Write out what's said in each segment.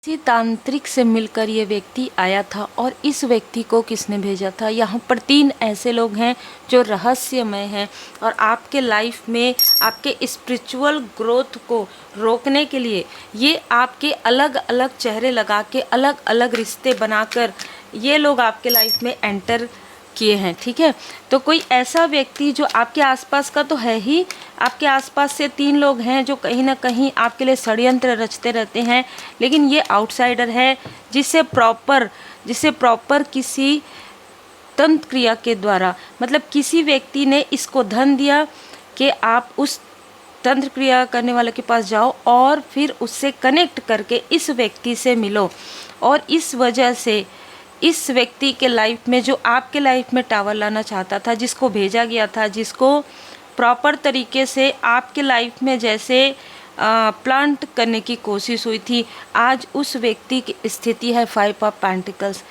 किसी तांत्रिक से मिलकर ये व्यक्ति आया था और इस व्यक्ति को किसने भेजा था। यहाँ पर 3 ऐसे लोग हैं जो रहस्यमय हैं और आपके लाइफ में आपके स्पिरिचुअल ग्रोथ को रोकने के लिए ये आपके अलग अलग चेहरे लगा के अलग अलग रिश्ते बनाकर ये लोग आपके लाइफ में एंटर किए हैं। ठीक है, तो कोई ऐसा व्यक्ति जो आपके आसपास का तो है ही, आपके आसपास से 3 लोग हैं जो कहीं ना कहीं आपके लिए षड्यंत्र रचते रहते हैं, लेकिन ये आउटसाइडर है जिसे प्रॉपर किसी तंत्र क्रिया के द्वारा, मतलब किसी व्यक्ति ने इसको धन दिया कि आप उस तंत्र क्रिया करने वाले के पास जाओ और फिर उससे कनेक्ट करके इस व्यक्ति से मिलो। और इस वजह से इस व्यक्ति के लाइफ में जो आपके लाइफ में टावर लाना चाहता था, जिसको भेजा गया था, जिसको प्रॉपर तरीके से आपके लाइफ में जैसे प्लांट करने की कोशिश हुई थी, आज उस व्यक्ति की स्थिति है 5 ऑफ पेंटिकल्स।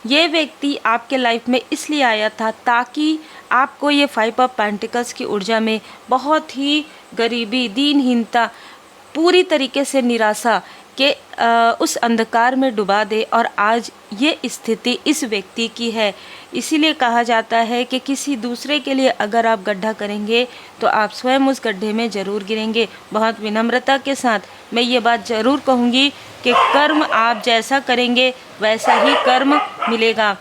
ये व्यक्ति आपके लाइफ में इसलिए आया था ताकि आपको ये 5 ऑफ पेंटिकल्स की ऊर्जा में बहुत ही गरीबी, दीनहीनता, पूरी तरीके से निराशा के उस अंधकार में डुबा दे। और आज ये स्थिति इस व्यक्ति की है। इसीलिए कहा जाता है कि किसी दूसरे के लिए अगर आप गड्ढा करेंगे तो आप स्वयं उस गड्ढे में ज़रूर गिरेंगे। बहुत विनम्रता के साथ मैं ये बात ज़रूर कहूँगी कि कर्म आप जैसा करेंगे वैसा ही कर्म मिलेगा।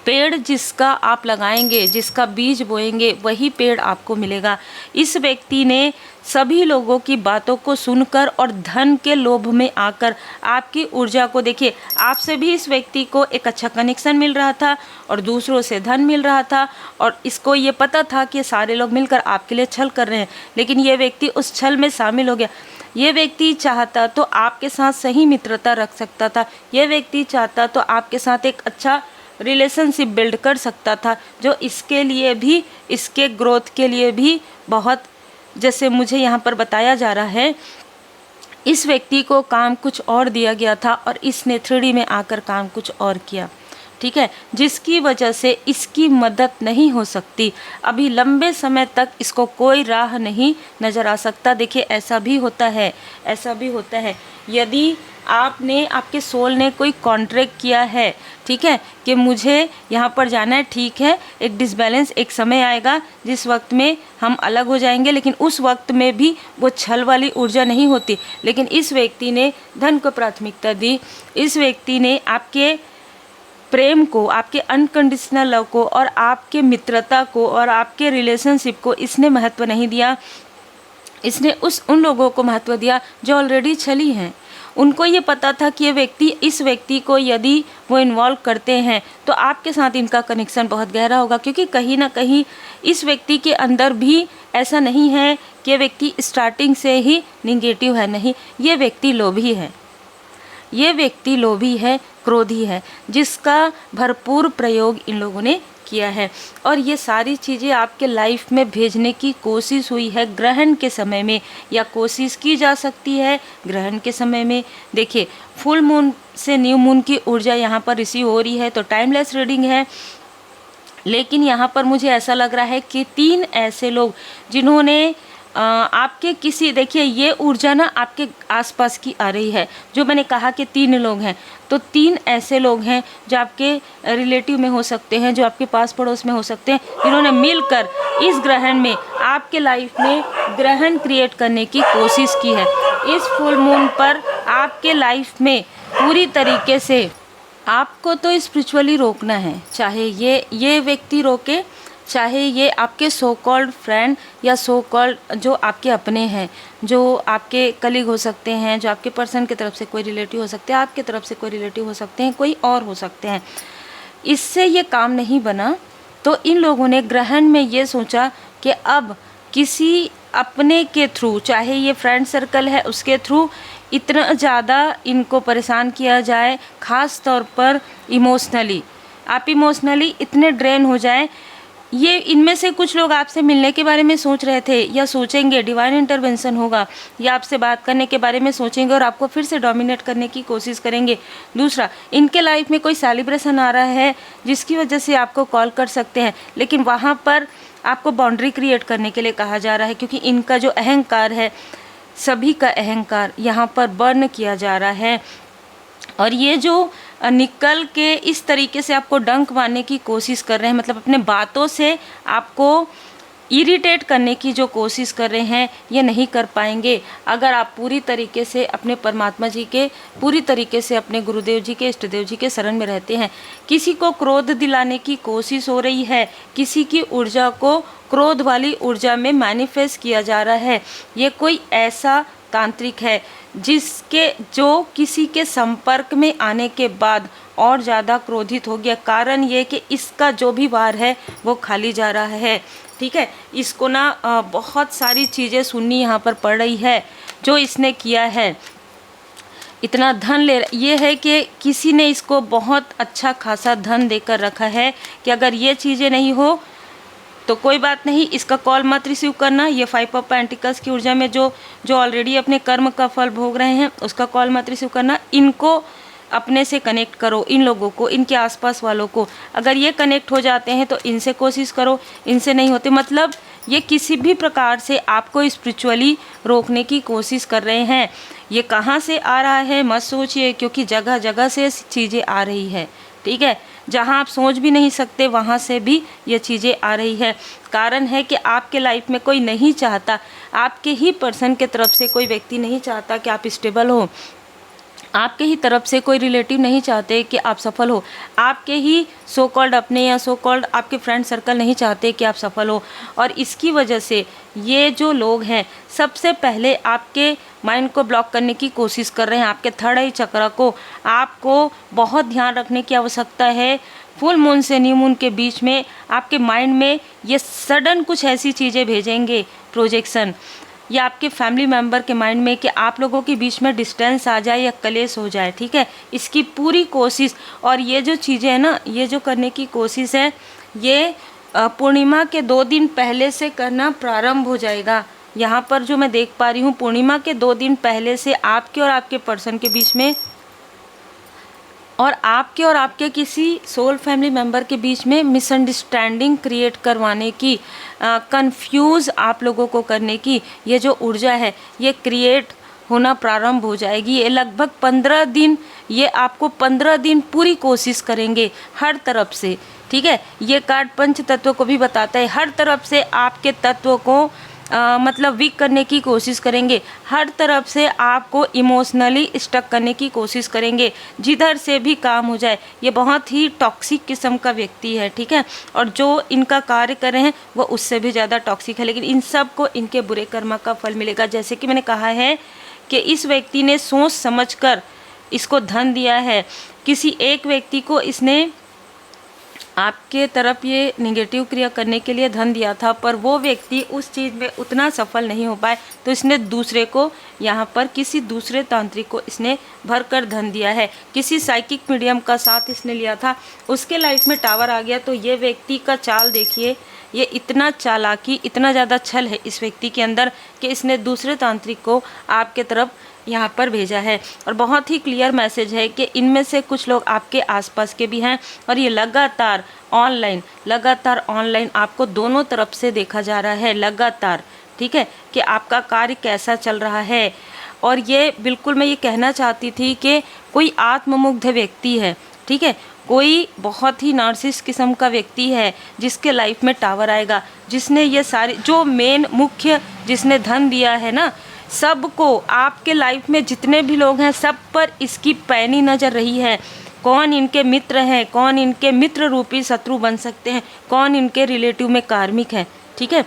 पेड़ जिसका आप लगाएंगे, जिसका बीज बोएंगे, वही पेड़ आपको मिलेगा। इस व्यक्ति ने सभी लोगों की बातों को सुनकर और धन के लोभ में आकर आपकी ऊर्जा को, देखिए आपसे भी इस व्यक्ति को एक अच्छा कनेक्शन मिल रहा था और दूसरों से धन मिल रहा था और इसको ये पता था कि सारे लोग मिलकर आपके लिए छल कर रहे हैं, लेकिन ये व्यक्ति उस छल में शामिल हो गया। ये व्यक्ति चाहता तो आपके साथ सही मित्रता रख सकता था, ये व्यक्ति चाहता तो आपके साथ एक अच्छा रिलेशनशिप बिल्ड कर सकता था, जो इसके लिए भी, इसके ग्रोथ के लिए भी बहुत, जैसे मुझे यहाँ पर बताया जा रहा है, इस व्यक्ति को काम कुछ और दिया गया था और इसने 3D में आकर काम कुछ और किया। ठीक है, जिसकी वजह से इसकी मदद नहीं हो सकती। अभी लंबे समय तक इसको कोई राह नहीं नज़र आ सकता। देखिए ऐसा भी होता है, ऐसा भी होता है। यदि आपने, आपके सोल ने कोई कॉन्ट्रैक्ट किया है, ठीक है, कि मुझे यहाँ पर जाना है, ठीक है, एक डिसबैलेंस, एक समय आएगा जिस वक्त में हम अलग हो जाएंगे, लेकिन उस वक्त में भी वो छल वाली ऊर्जा नहीं होती। लेकिन इस व्यक्ति ने धन को प्राथमिकता दी, इस व्यक्ति ने आपके प्रेम को, आपके अनकंडीशनल लव को और आपके मित्रता को और आपके रिलेशनशिप को इसने महत्व नहीं दिया। इसने उन लोगों को महत्व दिया जो ऑलरेडी छली हैं। उनको ये पता था कि ये व्यक्ति, इस व्यक्ति को यदि वो इन्वॉल्व करते हैं तो आपके साथ इनका कनेक्शन बहुत गहरा होगा, क्योंकि कहीं ना कहीं इस व्यक्ति के अंदर भी ऐसा नहीं है कि ये व्यक्ति स्टार्टिंग से ही निगेटिव है, नहीं, ये व्यक्ति लोभी है, ये व्यक्ति लोभी है, क्रोधी है, जिसका भरपूर प्रयोग इन लोगों ने किया है। और ये सारी चीज़ें आपके लाइफ में भेजने की कोशिश हुई है ग्रहण के समय में, या कोशिश की जा सकती है ग्रहण के समय में। देखिए फुल मून से न्यू मून की ऊर्जा यहाँ पर रिसीव हो रही है, तो टाइमलेस रीडिंग है। लेकिन यहाँ पर मुझे ऐसा लग रहा है कि 3 ऐसे लोग जिन्होंने आपके किसी, देखिए ये ऊर्जा ना आपके आसपास की आ रही है, जो मैंने कहा कि 3 लोग हैं, तो 3 ऐसे लोग हैं जो आपके रिलेटिव में हो सकते हैं, जो आपके पास पड़ोस में हो सकते हैं, जिन्होंने मिलकर इस ग्रहण में आपके लाइफ में ग्रहण क्रिएट करने की कोशिश की है। इस फुल मून पर आपके लाइफ में पूरी तरीके से आपको तो स्पिरिचुअली रोकना है, चाहे ये व्यक्ति रोके, चाहे ये आपके सो कॉल्ड फ्रेंड या सो कॉल्ड जो आपके अपने हैं, जो आपके कलीग हो सकते हैं, जो आपके पर्सन की तरफ से कोई रिलेटिव हो सकते हैं, आपकी तरफ से कोई रिलेटिव हो सकते हैं, कोई और हो सकते हैं। इससे ये काम नहीं बना, तो इन लोगों ने ग्रहण में ये सोचा कि अब किसी अपने के थ्रू, चाहे ये फ्रेंड सर्कल है उसके थ्रू इतना ज़्यादा इनको परेशान किया जाए, ख़ास तौर पर इमोशनली, आप इमोशनली इतने ड्रेन हो जाएं। ये इनमें से कुछ लोग आपसे मिलने के बारे में सोच रहे थे या सोचेंगे, डिवाइन इंटरवेंशन होगा, या आपसे बात करने के बारे में सोचेंगे और आपको फिर से डोमिनेट करने की कोशिश करेंगे। दूसरा, इनके लाइफ में कोई सेलिब्रेशन आ रहा है जिसकी वजह से आपको कॉल कर सकते हैं, लेकिन वहाँ पर आपको बाउंड्री क्रिएट करने के लिए कहा जा रहा है, क्योंकि इनका जो अहंकार है, सभी का अहंकार यहाँ पर बर्न किया जा रहा है। और ये जो निकल के इस तरीके से आपको डंक मारने की कोशिश कर रहे हैं, मतलब अपने बातों से आपको इरिटेट करने की जो कोशिश कर रहे हैं, ये नहीं कर पाएंगे अगर आप पूरी तरीके से अपने परमात्मा जी के, पूरी तरीके से अपने गुरुदेव जी के, इष्टदेव जी के शरण में रहते हैं। किसी को क्रोध दिलाने की कोशिश हो रही है, किसी की ऊर्जा को क्रोध वाली ऊर्जा में मैनिफेस्ट किया जा रहा है। ये कोई ऐसा तांत्रिक है जो किसी के संपर्क में आने के बाद और ज़्यादा क्रोधित हो गया। कारण ये कि इसका जो भी वार है वो खाली जा रहा है। ठीक है, इसको ना बहुत सारी चीज़ें सुननी यहाँ पर पड़ रही है। जो इसने किया है, इतना धन ये है कि किसी ने इसको बहुत अच्छा खासा धन देकर रखा है कि अगर ये चीज़ें नहीं हो तो कोई बात नहीं, इसका कॉल मत रिसीव करना। ये 5 ऑफ पेंटिकल्स की ऊर्जा में जो ऑलरेडी अपने कर्म का फल भोग रहे हैं, उसका कॉल मत रिसीव करना। इनको अपने से कनेक्ट करो, इन लोगों को, इनके आसपास वालों को। अगर ये कनेक्ट हो जाते हैं तो इनसे कोशिश करो, इनसे नहीं होते, मतलब ये किसी भी प्रकार से आपको स्पिरिचुअली रोकने की कोशिश कर रहे हैं। ये कहाँ से आ रहा है मत सोचिए, क्योंकि जगह जगह से चीज़ें आ रही है। ठीक है, जहाँ आप सोच भी नहीं सकते वहाँ से भी ये चीज़ें आ रही है। कारण है कि आपके लाइफ में कोई नहीं चाहता, आपके ही पर्सन के तरफ से कोई व्यक्ति नहीं चाहता कि आप स्टेबल हो। आपके ही तरफ से कोई रिलेटिव नहीं चाहते कि आप सफल हो। आपके ही सो कॉल्ड अपने या सो कॉल्ड आपके फ्रेंड सर्कल नहीं चाहते कि आप सफल हो। और इसकी वजह से ये जो लोग हैं सबसे पहले आपके माइंड को ब्लॉक करने की कोशिश कर रहे हैं, आपके थर्ड आई चक्र को। आपको बहुत ध्यान रखने की आवश्यकता है। फुल मून से न्यू मून के बीच में आपके माइंड में ये सडन कुछ ऐसी चीज़ें भेजेंगे, प्रोजेक्शन, या आपके फैमिली मेम्बर के माइंड में कि आप लोगों के बीच में डिस्टेंस आ जाए या कलेश हो जाए। ठीक है, इसकी पूरी कोशिश। और ये जो चीज़ें हैं ना, ये जो करने की कोशिश है, ये पूर्णिमा के 2 दिन पहले से करना प्रारंभ हो जाएगा। यहाँ पर जो मैं देख पा रही हूँ, पूर्णिमा के 2 दिन पहले से आपके और आपके पर्सन के बीच में, और आपके और आपके किसी सोल फैमिली मेम्बर के बीच में मिसअंडरस्टैंडिंग क्रिएट करवाने की, कंफ्यूज आप लोगों को करने की ये जो ऊर्जा है, ये क्रिएट होना प्रारंभ हो जाएगी। ये लगभग 15 दिन, ये आपको 15 दिन पूरी कोशिश करेंगे हर तरफ से। ठीक है, ये कार्ड पंच तत्व को भी बताता है, हर तरफ से आपके तत्व को मतलब वीक करने की कोशिश करेंगे, हर तरफ से आपको इमोशनली स्टक करने की कोशिश करेंगे, जिधर से भी काम हो जाए। ये बहुत ही टॉक्सिक किस्म का व्यक्ति है। ठीक है, और जो इनका कार्य कर रहे हैं वो उससे भी ज़्यादा टॉक्सिक है, लेकिन इन सब को इनके बुरे कर्म का फल मिलेगा। जैसे कि मैंने कहा है कि इस व्यक्ति ने सोच समझकर इसको धन दिया है। किसी एक व्यक्ति को इसने आपके तरफ ये निगेटिव क्रिया करने के लिए धन दिया था, पर वो व्यक्ति उस चीज़ में उतना सफल नहीं हो पाए, तो इसने दूसरे को, यहाँ पर किसी दूसरे तांत्रिक को इसने भरकर धन दिया है। किसी साइकिक मीडियम का साथ इसने लिया था, उसके लाइफ में टावर आ गया। तो ये व्यक्ति का चाल देखिए, ये इतना चालाकी, इतना ज़्यादा छल है इस व्यक्ति के अंदर कि इसने दूसरे तांत्रिक को आपके तरफ यहाँ पर भेजा है। और बहुत ही क्लियर मैसेज है कि इनमें से कुछ लोग आपके आसपास के भी हैं, और ये लगातार ऑनलाइन आपको दोनों तरफ से देखा जा रहा है लगातार। ठीक है, कि आपका कार्य कैसा चल रहा है। और ये बिल्कुल मैं ये कहना चाहती थी कि कोई आत्ममुग्ध व्यक्ति है। ठीक है, कोई बहुत ही नार्सिसिस्ट किस्म का व्यक्ति है जिसके लाइफ में टावर आएगा, जिसने ये सारी जो मेन मुख्य जिसने धन दिया है ना, सबको, आपके लाइफ में जितने भी लोग हैं सब पर इसकी पैनी नज़र रही है। कौन इनके मित्र हैं, कौन इनके मित्र रूपी शत्रु बन सकते हैं, कौन इनके रिलेटिव में कार्मिक है। ठीक है,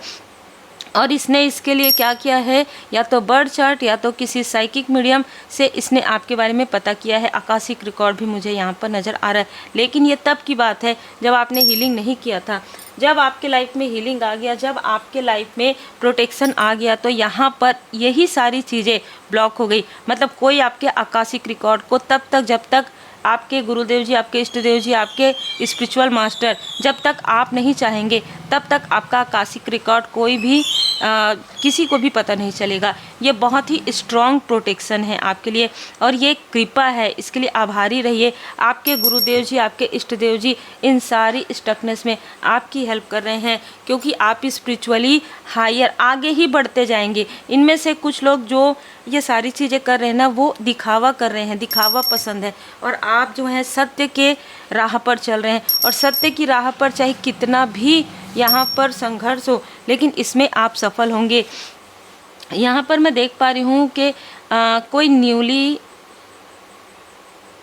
और इसने इसके लिए क्या किया है, या तो बर्थ चार्ट या तो किसी साइकिक मीडियम से इसने आपके बारे में पता किया है। आकाशिक रिकॉर्ड भी मुझे यहाँ पर नज़र आ रहा है, लेकिन ये तब की बात है जब आपने हीलिंग नहीं किया था। जब आपके लाइफ में हीलिंग आ गया, जब आपके लाइफ में प्रोटेक्शन आ गया, तो यहाँ पर यही सारी चीज़ें ब्लॉक हो गई। मतलब कोई आपके आकाशिक रिकॉर्ड को तब तक, जब तक आपके गुरुदेव जी, आपके इष्टदेव जी, आपके स्पिरिचुअल मास्टर जब तक आप नहीं चाहेंगे, तब तक आपका आकाशिक रिकॉर्ड कोई भी किसी को भी पता नहीं चलेगा। ये बहुत ही स्ट्रॉन्ग प्रोटेक्शन है आपके लिए और ये कृपा है, इसके लिए आभारी रहिए। आपके गुरुदेव जी, आपके इष्ट देव जी इन सारी स्टकनेस में आपकी हेल्प कर रहे हैं, क्योंकि आप स्पिरिचुअली हायर आगे ही बढ़ते जाएंगे। इनमें से कुछ लोग जो ये सारी चीज़ें कर रहे हैं ना, वो दिखावा कर रहे हैं, दिखावा पसंद है, और आप जो हैं सत्य के राह पर चल रहे हैं। और सत्य की राह पर चाहे कितना भी यहाँ पर संघर्ष हो, लेकिन इसमें आप सफल होंगे। यहाँ पर मैं देख पा रही हूँ कि कोई न्यूली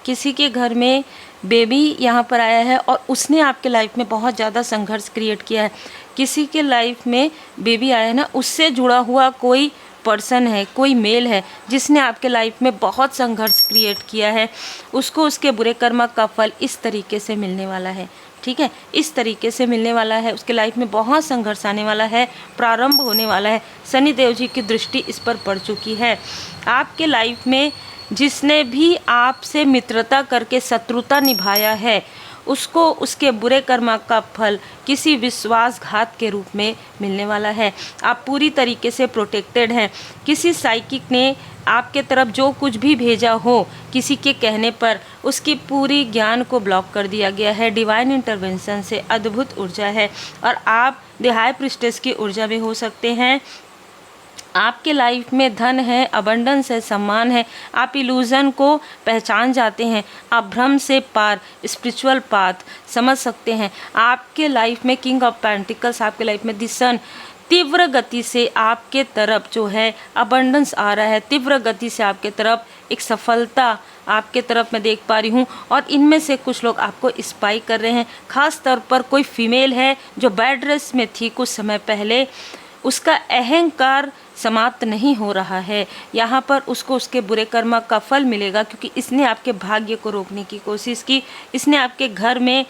किसी के घर में बेबी यहाँ पर आया है और उसने आपके लाइफ में बहुत ज़्यादा संघर्ष क्रिएट किया है। किसी के लाइफ में बेबी आया है ना, उससे जुड़ा हुआ कोई पर्सन है, कोई मेल है जिसने आपके लाइफ में बहुत संघर्ष क्रिएट किया है। उसको उसके बुरे कर्म का फल इस तरीके से मिलने वाला है, ठीक है, इस तरीके से मिलने वाला है। उसके लाइफ में बहुत संघर्ष आने वाला है, प्रारंभ होने वाला है। शनि देव जी की दृष्टि इस पर पड़ चुकी है। आपके लाइफ में जिसने भी आपसे मित्रता करके शत्रुता निभाया है, उसको उसके बुरे कर्म का फल किसी विश्वासघात के रूप में मिलने वाला है। आप पूरी तरीके से प्रोटेक्टेड हैं। किसी साइकिक ने आपके तरफ जो कुछ भी भेजा हो किसी के कहने पर, उसकी पूरी ज्ञान को ब्लॉक कर दिया गया है। डिवाइन इंटरवेंशन से अद्भुत ऊर्जा है और आप द हाई प्रिस्टेस की ऊर्जा में हो सकते हैं। आपके लाइफ में धन है, अबंडेंस है, सम्मान है। आप इल्यूजन को पहचान जाते हैं, आप भ्रम से पार स्पिरिचुअल पाथ समझ सकते हैं। आपके लाइफ में किंग ऑफ पेंटिकल्स, आपके लाइफ में द सन, तीव्र गति से आपके तरफ जो है अबंडेंस आ रहा है, तीव्र गति से आपके तरफ एक सफलता आपके तरफ मैं देख पा रही हूँ। और इनमें से कुछ लोग आपको स्पाई कर रहे हैं। खास तौर पर कोई फीमेल है जो बेड रेस्ट में थी कुछ समय पहले, उसका अहंकार समाप्त नहीं हो रहा है। यहाँ पर उसको उसके बुरे कर्म का फल मिलेगा, क्योंकि इसने आपके भाग्य को रोकने की कोशिश की, इसने आपके घर में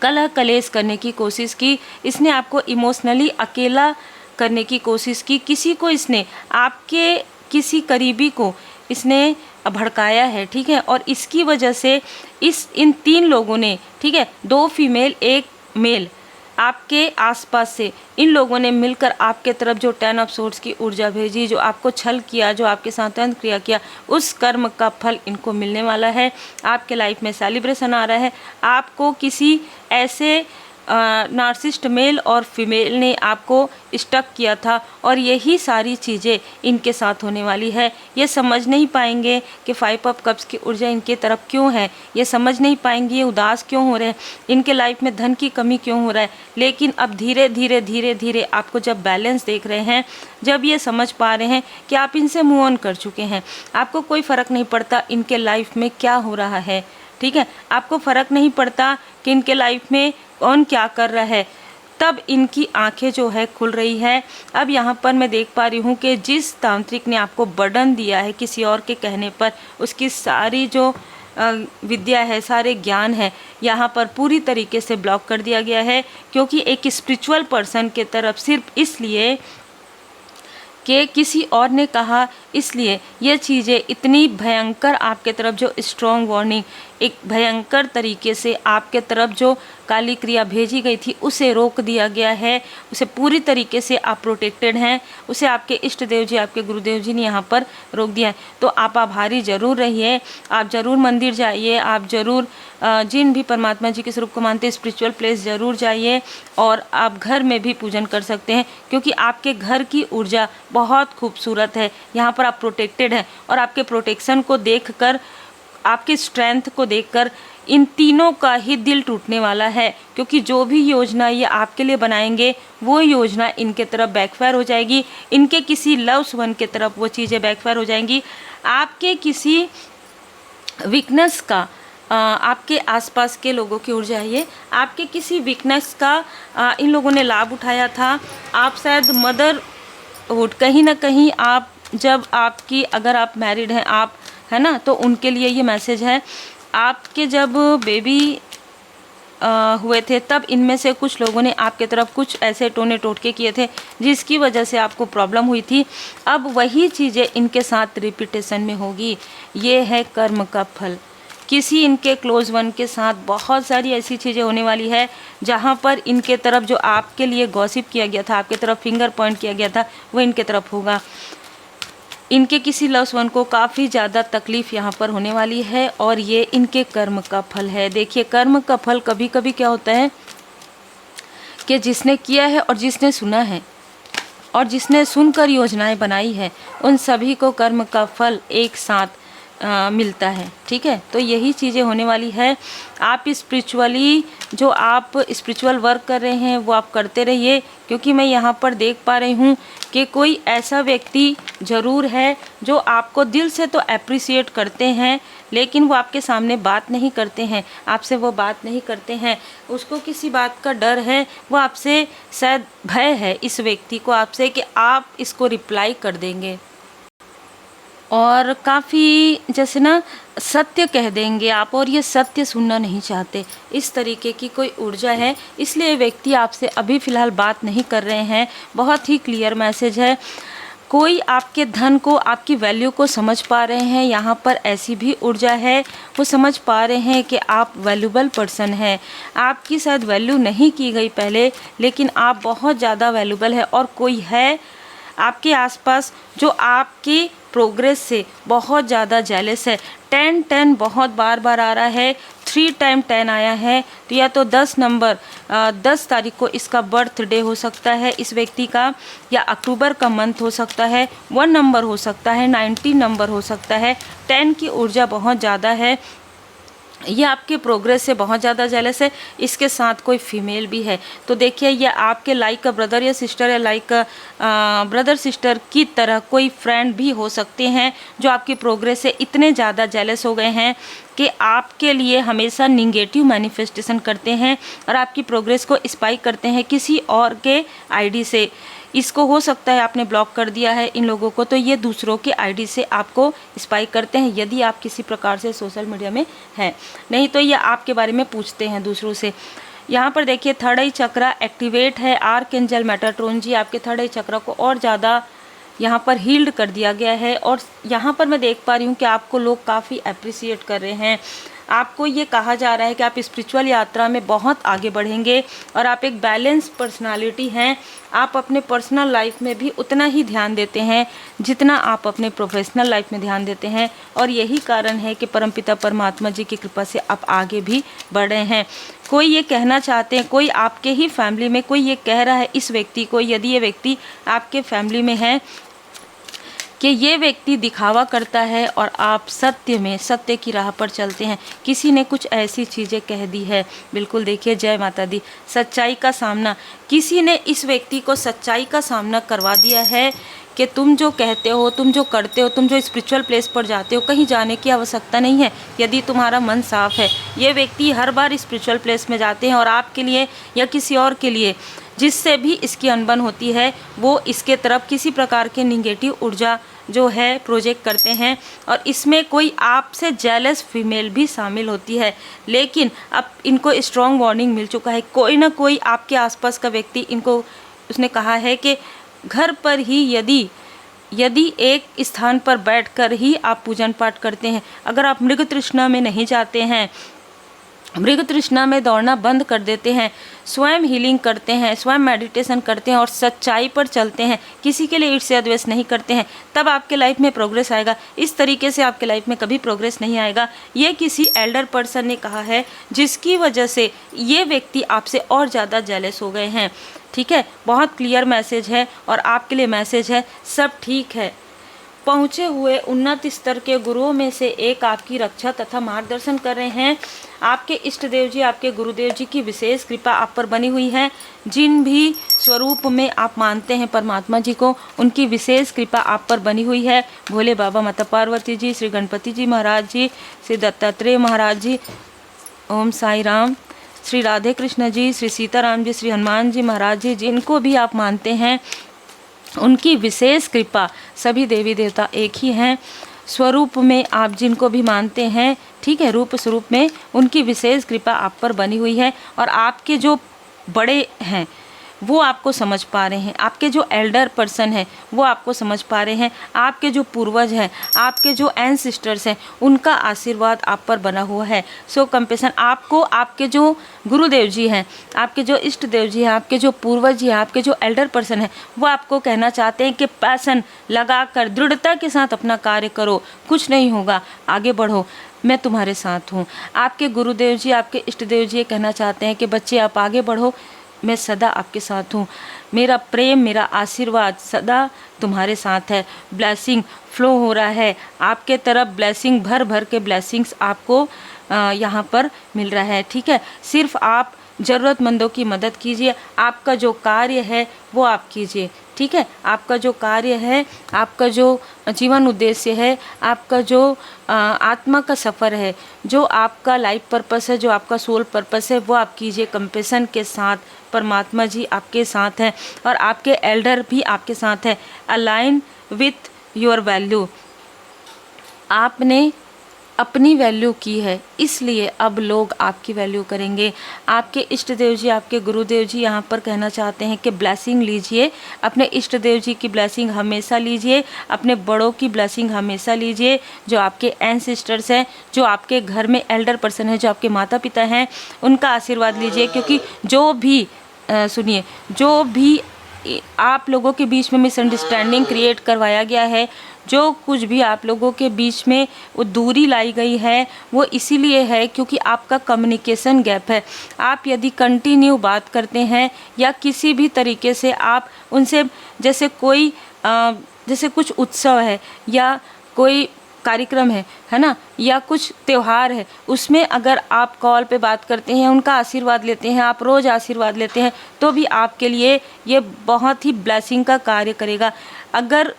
कलह कलेश करने की कोशिश की, इसने आपको इमोशनली अकेला करने की कोशिश की। किसी को इसने, आपके किसी करीबी को इसने भड़काया है, ठीक है। और इसकी वजह से इन 3 लोगों ने, ठीक है, 2 फीमेल 1 मेल, आपके आसपास से इन लोगों ने मिलकर आपके तरफ जो 10 ऑफ सोर्ड्स की ऊर्जा भेजी, जो आपको छल किया, जो आपके साथ अंत क्रिया किया, उस कर्म का फल इनको मिलने वाला है। आपके लाइफ में सेलिब्रेशन आ रहा है। आपको किसी ऐसे नार्सिस्ट मेल और फीमेल ने आपको स्टक किया था, और यही सारी चीज़ें इनके साथ होने वाली है। ये समझ नहीं पाएंगे कि 5 ऑफ कप्स की ऊर्जा इनके तरफ क्यों है, ये समझ नहीं पाएंगे ये उदास क्यों हो रहे हैं, इनके लाइफ में धन की कमी क्यों हो रहा है। लेकिन अब धीरे धीरे धीरे धीरे आपको जब बैलेंस देख रहे हैं, जब ये समझ पा रहे हैं कि आप इनसे मूव ऑन कर चुके हैं, आपको कोई फ़र्क नहीं पड़ता इनके लाइफ में क्या हो रहा है, ठीक है, आपको फ़र्क नहीं पड़ता कि इनके लाइफ में कौन क्या कर रहा है, तब इनकी आंखें जो है खुल रही है। अब यहाँ पर मैं देख पा रही हूँ कि जिस तांत्रिक ने आपको बर्डन दिया है किसी और के कहने पर, उसकी सारी जो विद्या है, सारे ज्ञान है, यहाँ पर पूरी तरीके से ब्लॉक कर दिया गया है। क्योंकि एक स्पिरिचुअल पर्सन के तरफ सिर्फ इसलिए कि किसी और ने कहा, इसलिए ये चीज़ें इतनी भयंकर आपके तरफ जो स्ट्रॉन्ग वार्निंग, एक भयंकर तरीके से आपके तरफ जो काली क्रिया भेजी गई थी उसे रोक दिया गया है। उसे पूरी तरीके से आप प्रोटेक्टेड हैं, उसे आपके इष्ट देव जी, आपके गुरुदेव जी ने यहाँ पर रोक दिया है। तो आप आभारी ज़रूर रहिए, आप ज़रूर मंदिर जाइए, आप ज़रूर जिन भी परमात्मा जी के स्वरूप को मानते हैं स्पिरिचुअल प्लेस ज़रूर जाइए, और आप घर में भी पूजन कर सकते हैं, क्योंकि आपके घर की ऊर्जा बहुत खूबसूरत है। यहाँ पर आप प्रोटेक्टेड हैं, और आपके प्रोटेक्शन को देखकर, आपकी स्ट्रेंथ को देखकर इन तीनों का ही दिल टूटने वाला है। क्योंकि जो भी योजना ये आपके लिए बनाएंगे वो योजना इनके तरफ बैकफायर हो जाएगी, इनके किसी लव्स वन के तरफ वो चीज़ें बैकफायर हो जाएंगी। आपके किसी वीकनेस का, आपके आसपास के लोगों की ऊर्जा है, आपके किसी वीकनेस का इन लोगों ने लाभ उठाया था। आप शायद मदरहुड, कहीं ना कहीं आप, जब आपकी, अगर आप मैरिड हैं आप, है ना, तो उनके लिए ये मैसेज है। आपके जब बेबी हुए थे तब इनमें से कुछ लोगों ने आपके तरफ कुछ ऐसे टोने टोटके किए थे जिसकी वजह से आपको प्रॉब्लम हुई थी। अब वही चीज़ें इनके साथ रिपीटेशन में होगी। ये है कर्म का फल, किसी इनके क्लोज वन के साथ बहुत सारी ऐसी चीज़ें होने वाली है जहाँ पर इनके तरफ जो आपके लिए गॉसिप किया गया था, आपके तरफ फिंगर पॉइंट किया गया था, वो इनके तरफ होगा। इनके किसी लव्स वन को काफ़ी ज़्यादा तकलीफ़ यहाँ पर होने वाली है और ये इनके कर्म का फल है। देखिए, कर्म का फल कभी कभी क्या होता है कि जिसने किया है और जिसने सुना है और जिसने सुनकर योजनाएं बनाई है, उन सभी को कर्म का फल एक साथ मिलता है। ठीक है, तो यही चीज़ें होने वाली है। आप स्पिरिचुअली जो आप स्पिरिचुअल वर्क कर रहे हैं वो आप करते रहिए, क्योंकि मैं यहाँ पर देख पा रही हूँ कि कोई ऐसा व्यक्ति ज़रूर है जो आपको दिल से तो अप्रिसिएट करते हैं, लेकिन वो आपके सामने बात नहीं करते हैं, आपसे वो बात नहीं करते हैं। उसको किसी बात का डर है, वो आपसे शायद भय है इस व्यक्ति को आपसे कि आप इसको रिप्लाई कर देंगे और काफ़ी जैसे ना सत्य कह देंगे आप, और ये सत्य सुनना नहीं चाहते। इस तरीके की कोई ऊर्जा है, इसलिए व्यक्ति आपसे अभी फ़िलहाल बात नहीं कर रहे हैं। बहुत ही क्लियर मैसेज है। कोई आपके धन को, आपकी वैल्यू को समझ पा रहे हैं। यहाँ पर ऐसी भी ऊर्जा है, वो समझ पा रहे हैं कि आप वैल्यूबल पर्सन हैं। आपकी शायद वैल्यू नहीं की गई पहले, लेकिन आप बहुत ज़्यादा वैल्यूबल है। और कोई है आपके आसपास जो आपकी प्रोग्रेस से बहुत ज़्यादा जेलस है। 10 बहुत बार आ रहा है, 3 टाइम 10 आया है, तो या तो 10 नंबर 10 तारीख को इसका बर्थडे हो सकता है इस व्यक्ति का, या अक्टूबर का मंथ हो सकता है, 1 नंबर हो सकता है, 19 नंबर हो सकता है। 10 की ऊर्जा बहुत ज़्यादा है। ये आपके प्रोग्रेस से बहुत ज़्यादा जेलस है। इसके साथ कोई फीमेल भी है, तो देखिए ये आपके लाइक का ब्रदर या सिस्टर, या लाइक ब्रदर सिस्टर की तरह कोई फ्रेंड भी हो सकते हैं जो आपकी प्रोग्रेस से इतने ज़्यादा जेलस हो गए हैं कि आपके लिए हमेशा निगेटिव मैनिफेस्टेशन करते हैं और आपकी प्रोग्रेस को स्पाइक करते हैं किसी और के आईडी से। इसको हो सकता है आपने ब्लॉक कर दिया है इन लोगों को, तो ये दूसरों के आईडी से आपको स्पाइक करते हैं यदि आप किसी प्रकार से सोशल मीडिया में हैं। नहीं तो ये आपके बारे में पूछते हैं दूसरों से। यहाँ पर देखिए थर्ड आई चक्रा एक्टिवेट है। आर्कएंजल मेटाट्रॉन जी आपके थर्ड आई चक्रा को और ज़्यादा यहाँ पर हील्ड कर दिया गया है। और यहाँ पर मैं देख पा रही हूँ कि आपको लोग काफ़ी अप्रिसिएट कर रहे हैं। आपको ये कहा जा रहा है कि आप स्पिरिचुअल यात्रा में बहुत आगे बढ़ेंगे और आप एक बैलेंस पर्सनालिटी हैं। आप अपने पर्सनल लाइफ में भी उतना ही ध्यान देते हैं जितना आप अपने प्रोफेशनल लाइफ में ध्यान देते हैं, और यही कारण है कि परमपिता परमात्मा जी की कृपा से आप आगे भी बढ़ रहे हैं। कोई ये कहना चाहते हैं, कोई आपके ही फैमिली में कोई ये कह रहा है इस व्यक्ति को, यदि ये व्यक्ति आपके फैमिली में है, कि ये व्यक्ति दिखावा करता है और आप सत्य में, सत्य की राह पर चलते हैं। किसी ने कुछ ऐसी चीज़ें कह दी है। बिल्कुल देखिए, जय माता दी। सच्चाई का सामना, किसी ने इस व्यक्ति को सच्चाई का सामना करवा दिया है कि तुम जो कहते हो, तुम जो करते हो, तुम जो स्पिरिचुअल प्लेस पर जाते हो, कहीं जाने की आवश्यकता नहीं है यदि तुम्हारा मन साफ है। ये व्यक्ति हर बार स्पिरिचुअल प्लेस में जाते हैं और आपके लिए या किसी और के लिए जिससे भी इसकी अनबन होती है, वो इसके तरफ किसी प्रकार के निगेटिव ऊर्जा जो है प्रोजेक्ट करते हैं। और इसमें कोई आपसे जेलस फीमेल भी शामिल होती है, लेकिन अब इनको स्ट्रॉन्ग वार्निंग मिल चुका है। कोई ना कोई आपके आसपास का व्यक्ति इनको, उसने कहा है कि घर पर ही यदि एक स्थान पर बैठकर ही आप पूजन पाठ करते हैं, अगर आप मृग तृष्णा में नहीं जाते हैं, मृग तृष्णा में दौड़ना बंद कर देते हैं, स्वयं हीलिंग करते हैं, स्वयं मेडिटेशन करते हैं और सच्चाई पर चलते हैं, किसी के लिए ईर्ष्या द्वेष नहीं करते हैं, तब आपके लाइफ में प्रोग्रेस आएगा। इस तरीके से आपके लाइफ में कभी प्रोग्रेस नहीं आएगा। ये किसी एल्डर पर्सन ने कहा है, जिसकी वजह से ये व्यक्ति आपसे और ज़्यादा जेलस हो गए हैं। ठीक है, बहुत क्लियर मैसेज है और आपके लिए मैसेज है, सब ठीक है। पहुँचे हुए उन्नत स्तर के गुरुओं में से एक आपकी रक्षा तथा मार्गदर्शन कर रहे हैं। आपके इष्ट देव जी, आपके गुरुदेव जी की विशेष कृपा आप पर बनी हुई है। जिन भी स्वरूप में आप मानते हैं परमात्मा जी को, उनकी विशेष कृपा आप पर बनी हुई है। भोले बाबा, माता पार्वती जी, श्री गणपति जी महाराज जी, श्री दत्तात्रेय महाराज जी, ओम साई राम, श्री राधे कृष्ण जी, श्री सीताराम जी, श्री हनुमान जी महाराज जी, जिनको भी आप मानते हैं उनकी विशेष कृपा, सभी देवी देवता एक ही हैं। स्वरूप में आप जिनको भी मानते हैं, ठीक है, रूप स्वरूप में उनकी विशेष कृपा आप पर बनी हुई है। और आपके जो बड़े हैं, वो आपको समझ पा रहे हैं, आपके जो एल्डर पर्सन है वो आपको समझ पा रहे हैं, आपके जो पूर्वज हैं, आपके जो एंसेस्टर्स हैं, उनका आशीर्वाद आप पर बना हुआ है। सो कंपेशन आपको, आपके जो गुरुदेव जी हैं, आपके जो इष्ट देव जी हैं, आपके जो पूर्वज जी हैं, आपके जो एल्डर पर्सन हैं, वो आपको कहना चाहते हैं कि पैशन लगा कर दृढ़ता के साथ अपना कार्य करो, कुछ नहीं होगा, आगे बढ़ो, मैं तुम्हारे साथ हूँ। आपके गुरुदेव जी, आपके इष्ट देव जी ये कहना चाहते हैं कि बच्चे आप आगे बढ़ो, मैं सदा आपके साथ हूँ, मेरा प्रेम, मेरा आशीर्वाद सदा तुम्हारे साथ है। ब्लेसिंग फ्लो हो रहा है आपके तरफ, ब्लेसिंग भर भर के ब्लेसिंग्स आपको यहाँ पर मिल रहा है। ठीक है, सिर्फ आप ज़रूरतमंदों की मदद कीजिए, आपका जो कार्य है वो आप कीजिए। ठीक है, आपका जो कार्य है, आपका जो जीवन उद्देश्य है, आपका जो आत्मा का सफ़र है, जो आपका लाइफ पर्पस है, जो आपका सोल पर्पस है, वो आप कीजिए कंपेशन के साथ। परमात्मा जी आपके साथ हैं और आपके एल्डर भी आपके साथ हैं। अलाइन विथ योर वैल्यू, आपने अपनी वैल्यू की है, इसलिए अब लोग आपकी वैल्यू करेंगे। आपके इष्ट देव जी, आपके गुरुदेव जी यहाँ पर कहना चाहते हैं कि ब्लेसिंग लीजिए, अपने इष्ट देव जी की ब्लेसिंग हमेशा लीजिए, अपने बड़ों की ब्लेसिंग हमेशा लीजिए, जो आपके एंसेस्टर्स हैं, जो आपके घर में एल्डर पर्सन है, जो आपके माता पिता हैं, उनका आशीर्वाद लीजिए। क्योंकि जो भी सुनिए, जो भी आप लोगों के बीच में मिसअंडरस्टैंडिंग क्रिएट करवाया गया है, जो कुछ भी आप लोगों के बीच में वो दूरी लाई गई है, वो इसीलिए है क्योंकि आपका कम्युनिकेशन गैप है। आप यदि कंटिन्यू बात करते हैं या किसी भी तरीके से आप उनसे, जैसे कोई जैसे कुछ उत्सव है या कोई कार्यक्रम है ना, या कुछ त्यौहार है, उसमें अगर आप कॉल पे बात करते हैं, उनका आशीर्वाद लेते हैं, आप रोज़ आशीर्वाद लेते हैं, तो भी आपके लिए ये बहुत ही ब्लेसिंग का कार्य करेगा। अगर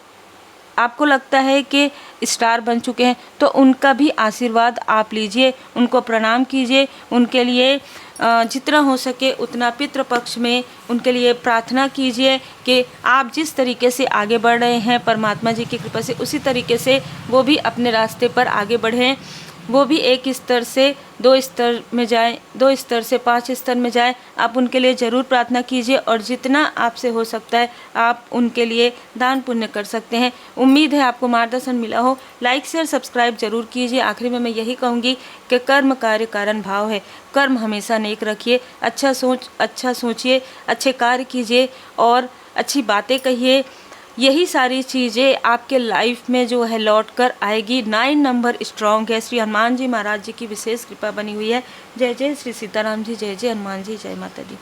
आपको लगता है कि स्टार बन चुके हैं, तो उनका भी आशीर्वाद आप लीजिए, उनको प्रणाम कीजिए, उनके लिए जितना हो सके उतना पितृपक्ष में उनके लिए प्रार्थना कीजिए कि आप जिस तरीके से आगे बढ़ रहे हैं परमात्मा जी की कृपा से, उसी तरीके से वो भी अपने रास्ते पर आगे बढ़ें, वो भी एक स्तर से 2 स्तर में जाएं, 2 स्तर से 5 स्तर में जाएं। आप उनके लिए ज़रूर प्रार्थना कीजिए और जितना आपसे हो सकता है आप उनके लिए दान पुण्य कर सकते हैं। उम्मीद है आपको मार्गदर्शन मिला हो। लाइक शेयर सब्सक्राइब जरूर कीजिए। आखिरी में मैं यही कहूँगी कि कर्म कार्य कारण भाव है, कर्म हमेशा नेक रखिए, अच्छा सोचिए, अच्छे कार्य कीजिए और अच्छी बातें कहिए। यही सारी चीज़ें आपके लाइफ में जो है लौट कर आएगी। 9 नंबर स्ट्रॉन्ग है। श्री हनुमान जी महाराज जी की विशेष कृपा बनी हुई है। जय जय श्री सीताराम जी, जय जय हनुमान जी, जय माता दी।